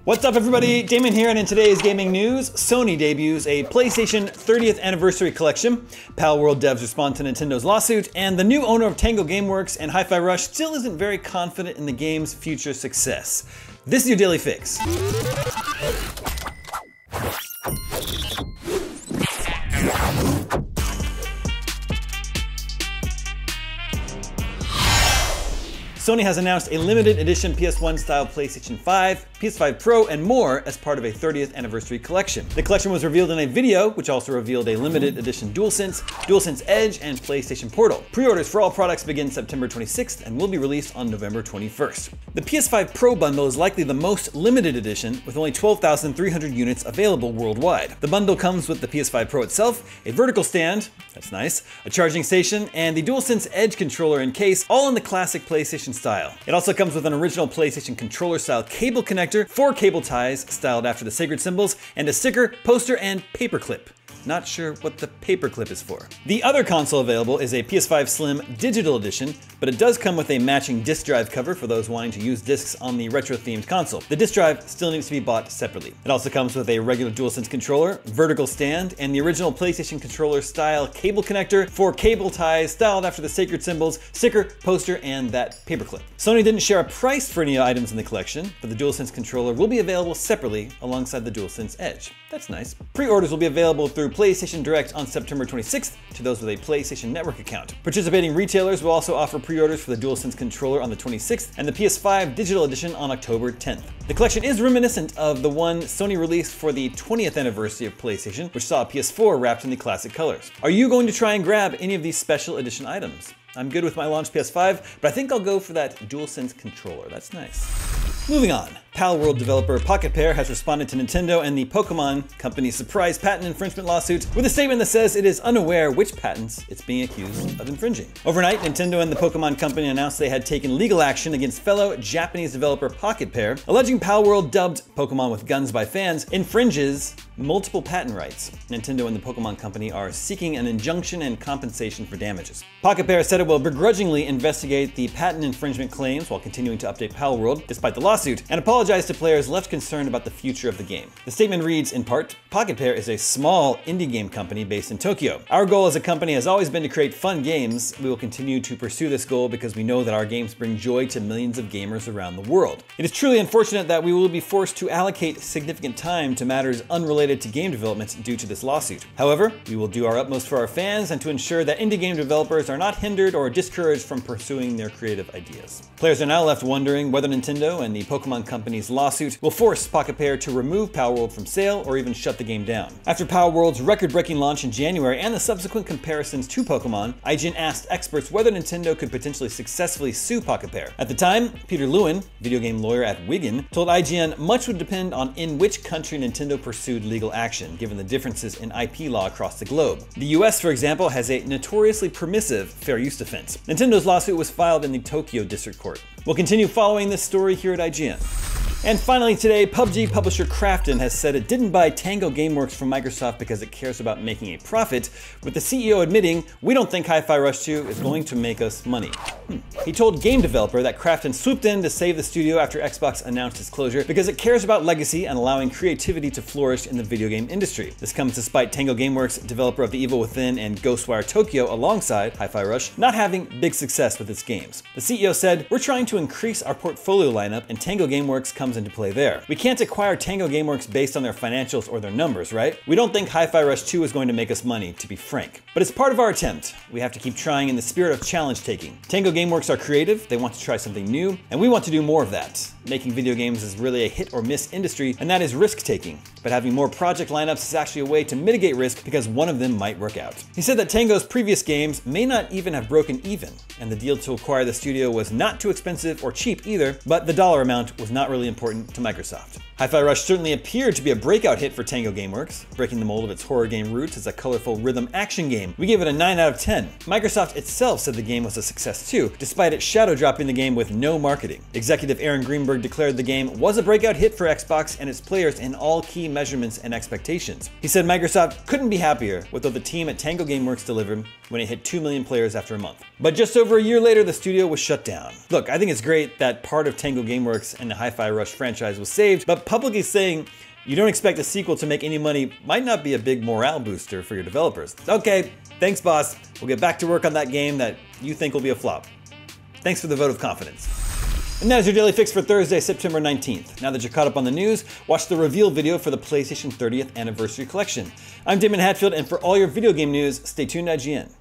What's up everybody, Damon here, and in today's gaming news, Sony debuts a PlayStation 30th Anniversary Collection, Palworld devs respond to Nintendo's lawsuit, and the new owner of Tango Gameworks and Hi-Fi Rush still isn't very confident in the game's future success. This is your Daily Fix. Sony has announced a limited edition PS1-Style PlayStation 5, PS5 Pro, and more as part of a 30th anniversary collection. The collection was revealed in a video, which also revealed a limited edition DualSense, DualSense Edge, and PlayStation Portal. Pre-orders for all products begin September 26th and will be released on November 21st. The PS5 Pro bundle is likely the most limited edition, with only 12,300 units available worldwide. The bundle comes with the PS5 Pro itself, a vertical stand, that's nice, a charging station, and the DualSense Edge controller and case, all in the classic PlayStation style. It also comes with an original PlayStation controller style cable connector, 4 cable ties styled after the sacred symbols, and a sticker, poster, and paperclip. Not sure what the paperclip is for. The other console available is a PS5 Slim Digital Edition, but it does come with a matching disc drive cover for those wanting to use discs on the retro-themed console. The disc drive still needs to be bought separately. It also comes with a regular DualSense controller, vertical stand, and the original PlayStation controller style cable connector, 4 cable ties styled after the sacred symbols, sticker, poster, and that paperclip. Sony didn't share a price for any items in the collection, but the DualSense controller will be available separately alongside the DualSense Edge. That's nice. Pre-orders will be available through PlayStation Direct on September 26th to those with a PlayStation Network account. Participating retailers will also offer pre-orders for the DualSense controller on the 26th and the PS5 Digital Edition on October 10th. The collection is reminiscent of the one Sony released for the 20th anniversary of PlayStation, which saw a PS4 wrapped in the classic colors. Are you going to try and grab any of these special edition items? I'm good with my launch PS5, but I think I'll go for that DualSense controller. That's nice. Moving on. Palworld developer Pocket Pair has responded to Nintendo and the Pokemon Company's surprise patent infringement lawsuit with a statement that says it is unaware which patents it's being accused of infringing. Overnight, Nintendo and the Pokemon Company announced they had taken legal action against fellow Japanese developer Pocket Pair, alleging Palworld, dubbed Pokemon with Guns by fans, infringes multiple patent rights. Nintendo and the Pokemon Company are seeking an injunction and compensation for damages. Pocket Pair said it will begrudgingly investigate the patent infringement claims while continuing to update Palworld despite the lawsuit, and apologize to players left concerned about the future of the game. The statement reads, in part, Pocket Pair is a small indie game company based in Tokyo. Our goal as a company has always been to create fun games. We will continue to pursue this goal because we know that our games bring joy to millions of gamers around the world. It is truly unfortunate that we will be forced to allocate significant time to matters unrelated to game development due to this lawsuit. However, we will do our utmost for our fans and to ensure that indie game developers are not hindered or discouraged from pursuing their creative ideas. Players are now left wondering whether Nintendo and the Pokemon Company's lawsuit will force Pocket Pair to remove Palworld from sale or even shut the game down. After Palworld's record-breaking launch in January and the subsequent comparisons to Pokemon, IGN asked experts whether Nintendo could potentially successfully sue Pocket Pair. At the time, Peter Lewin, video game lawyer at Wigan, told IGN much would depend on in which country Nintendo pursued legal action, given the differences in IP law across the globe. The US, for example, has a notoriously permissive fair use defense. Nintendo's lawsuit was filed in the Tokyo District Court. We'll continue following this story here at IGN. And finally today, PUBG publisher Krafton has said it didn't buy Tango Gameworks from Microsoft because it cares about making a profit, with the CEO admitting, we don't think Hi-Fi Rush 2 is going to make us money. He told Game Developer that Krafton swooped in to save the studio after Xbox announced its closure because it cares about legacy and allowing creativity to flourish in the video game industry. This comes despite Tango Gameworks, developer of The Evil Within and Ghostwire Tokyo alongside Hi-Fi Rush, not having big success with its games. The CEO said, we're trying to increase our portfolio lineup and Tango Gameworks comes into play there. We can't acquire Tango Gameworks based on their financials or their numbers, right? We don't think Hi-Fi Rush 2 is going to make us money, to be frank. But it's part of our attempt. We have to keep trying in the spirit of challenge taking. Tango Gameworks are creative, they want to try something new, and we want to do more of that. Making video games is really a hit or miss industry, and that is risk taking. But having more project lineups is actually a way to mitigate risk because one of them might work out. He said that Tango's previous games may not even have broken even, and the deal to acquire the studio was not too expensive or cheap either, but the dollar amount was not really important to Microsoft. Hi-Fi Rush certainly appeared to be a breakout hit for Tango Gameworks, breaking the mold of its horror game roots as a colorful rhythm action game. We gave it a 9 out of 10. Microsoft itself said the game was a success too, despite it shadow dropping the game with no marketing. Executive Aaron Greenberg declared the game was a breakout hit for Xbox and its players in all key measurements and expectations. He said Microsoft couldn't be happier with what the team at Tango Gameworks delivered when it hit 2 million players after a month. But just over a year later, the studio was shut down. Look, I think it's great that part of Tango Gameworks and the Hi-Fi Rush franchise was saved, but but publicly saying you don't expect a sequel to make any money might not be a big morale booster for your developers. Okay, thanks boss. We'll get back to work on that game that you think will be a flop. Thanks for the vote of confidence. And that is your Daily Fix for Thursday, September 19th. Now that you're caught up on the news, watch the reveal video for the PlayStation 30th Anniversary Collection. I'm Damon Hatfield, and for all your video game news, stay tuned to IGN.